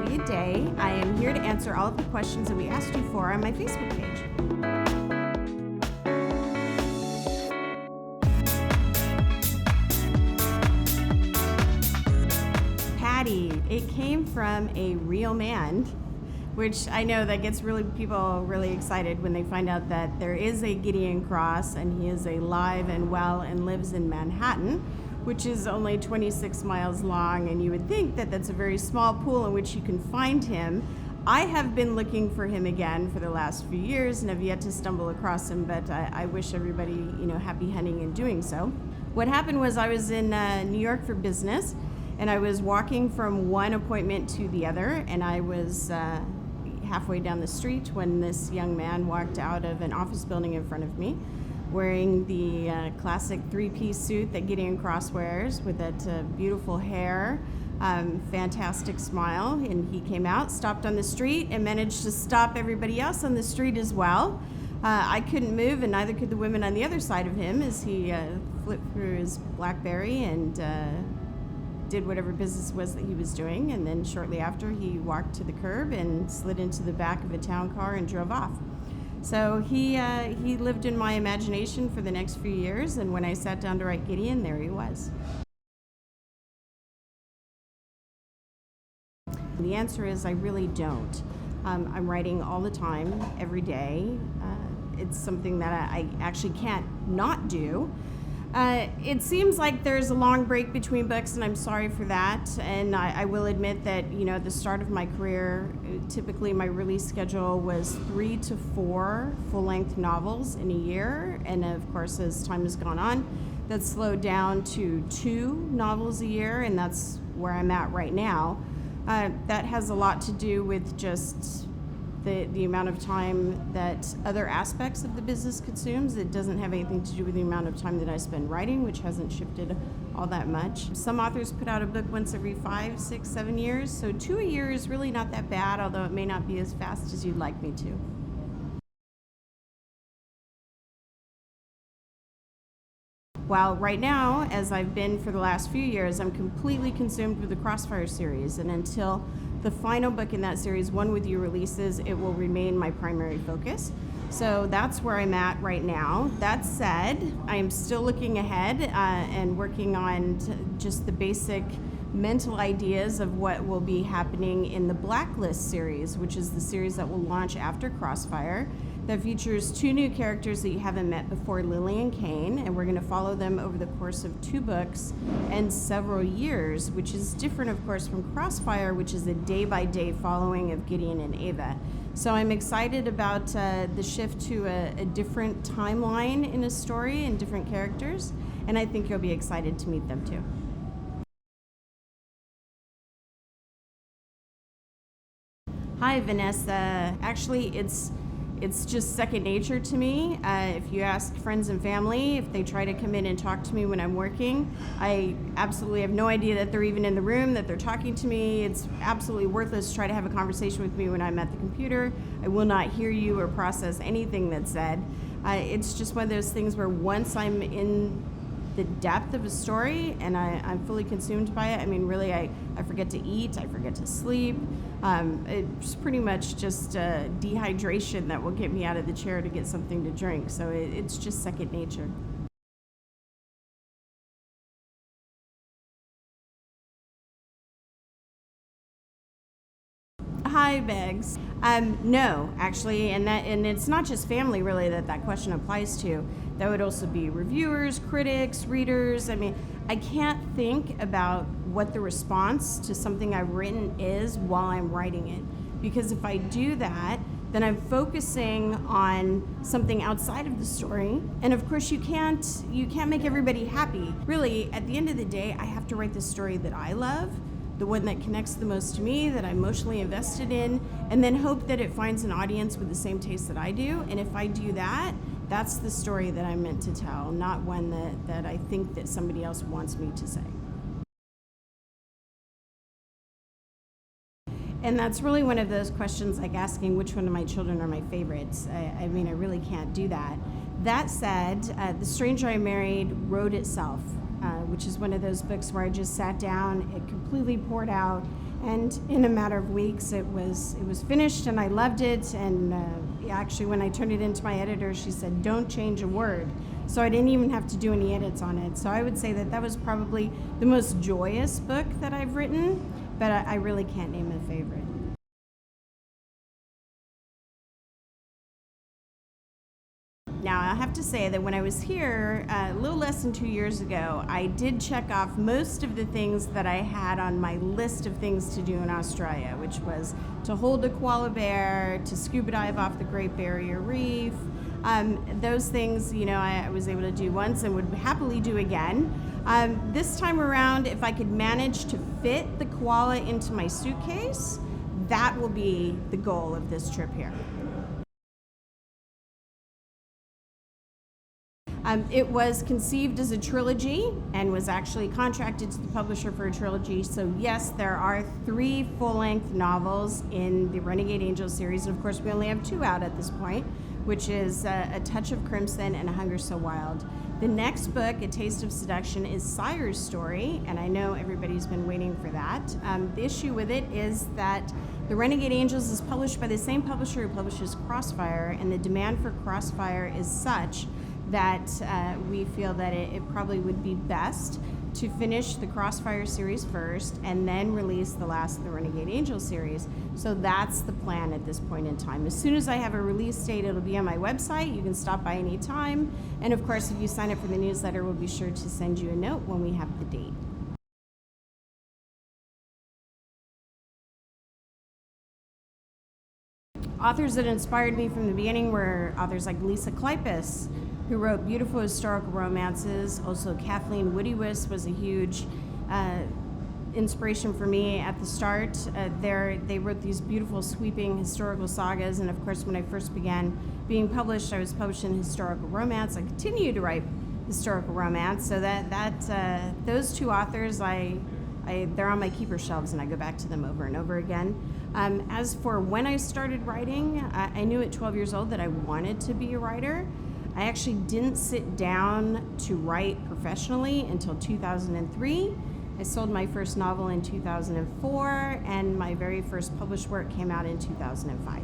Good day. I am here to answer all of the questions that we asked you for on my Facebook page. Patty, it came from a real man, which I know that gets people really excited when they find out that there is a Gideon cross and he is alive and well and lives in Manhattan, which is only 26 miles long, and you would think that that's a very small pool in which you can find him. I have been looking for him again for the last few years and have yet to stumble across him, but I wish everybody, happy hunting in doing so. What happened was I was in New York for business, and I was walking from one appointment to the other, and I was halfway down the street when this young man walked out of an office building in front of me, wearing the classic three-piece suit that Gideon Cross wears with that beautiful hair, fantastic smile. And he came out, stopped on the street, and managed to stop everybody else on the street as well. I couldn't move, and neither could the women on the other side of him as he flipped through his BlackBerry and did whatever business was that he was doing. And then shortly after, he walked to the curb and slid into the back of a town car and drove off. So he lived in my imagination for the next few years, and when I sat down to write Gideon, there he was. The answer is I really don't. I'm writing all the time, every day. It's something that I actually can't not do. It seems like there's a long break between books, and I'm sorry for that. And I will admit that, at the start of my career, typically my release schedule was 3 to 4 full-length novels in a year. And of course, as time has gone on, that's slowed down to 2 novels a year, and that's where I'm at right now. That has a lot to do with just the amount of time that other aspects of the business consumes. It doesn't have anything to do with the amount of time that I spend writing, which hasn't shifted all that much. Some authors put out a book once every 5, 6, 7 years, so 2 a year is really not that bad, although it may not be as fast as you'd like me to. Well, right now, as I've been for the last few years, I'm completely consumed with the Crossfire series, and until the final book in that series, One With You, releases, it will remain my primary focus. So that's where I'm at right now. That said, I am still looking ahead and working on just the basic mental ideas of what will be happening in the Blacklist series, which is the series that will launch after Crossfire, that features 2 new characters that you haven't met before, Lily and Cain, and we're going to follow them over the course of 2 books and several years, which is different, of course, from Crossfire, which is a day-by-day following of Gideon and Ava. So I'm excited about the shift to a different timeline in a story and different characters, and I think you'll be excited to meet them too. Hi, Vanessa. Actually, it's just second nature to me. If you ask friends and family, if they try to come in and talk to me when I'm working, I absolutely have no idea that they're even in the room, that they're talking to me. It's absolutely worthless to try to have a conversation with me when I'm at the computer. I will not hear you or process anything that's said. It's just one of those things where once I'm in the depth of a story and I'm fully consumed by it, I mean, really, I forget to eat, I forget to sleep. It's pretty much just dehydration that will get me out of the chair to get something to drink. So it's just second nature. Hi, Beggs. No, actually, and it's not just family really that question applies to. That would also be reviewers, critics, readers. I mean, I can't think about what the response to something I've written is while I'm writing it, because if I do that, then I'm focusing on something outside of the story. And of course, you can't make everybody happy. Really, at the end of the day, I have to write the story that I love, the one that connects the most to me, that I'm emotionally invested in, and then hope that it finds an audience with the same taste that I do. And if I do that, that's the story that I'm meant to tell, not one that I think that somebody else wants me to say. And that's really one of those questions like asking which one of my children are my favorites. I mean, I really can't do that. That said, The Stranger I Married wrote itself, which is one of those books where I just sat down, it completely poured out, And in a matter of weeks, it was finished, and I loved it. And actually, when I turned it into my editor, she said, "Don't change a word." So I didn't even have to do any edits on it. So I would say that was probably the most joyous book that I've written, but I really can't name a favorite. Now, I have to say that when I was here a little less than 2 years ago, I did check off most of the things that I had on my list of things to do in Australia, which was to hold a koala bear, to scuba dive off the Great Barrier Reef. Those things, I was able to do once and would happily do again. This time around, if I could manage to fit the koala into my suitcase, that will be the goal of this trip here. It was conceived as a trilogy and was actually contracted to the publisher for a trilogy. So yes, there are 3 full-length novels in the Renegade Angels series. And of course, we only have 2 out at this point, which is A Touch of Crimson and A Hunger So Wild. The next book, A Taste of Seduction, is Sire's story, and I know everybody's been waiting for that. The issue with it is that the Renegade Angels is published by the same publisher who publishes Crossfire, and the demand for Crossfire is such that we feel that it probably would be best to finish the Crossfire series first and then release the last of the Renegade Angel series. So that's the plan at this point in time. As soon as I have a release date, it'll be on my website. You can stop by anytime. And of course, if you sign up for the newsletter, we'll be sure to send you a note when we have the date. Authors that inspired me from the beginning were authors like Lisa Kleypas, who wrote beautiful historical romances. Also, Kathleen Woodiwiss was a huge inspiration for me at the start. They wrote these beautiful, sweeping historical sagas, and of course, when I first began being published, I was published in historical romance. I continue to write historical romance, so those 2 authors, they're on my keeper shelves, and I go back to them over and over again. As for when I started writing, I knew at 12 years old that I wanted to be a writer. I actually didn't sit down to write professionally until 2003. I sold my first novel in 2004, and my very first published work came out in 2005.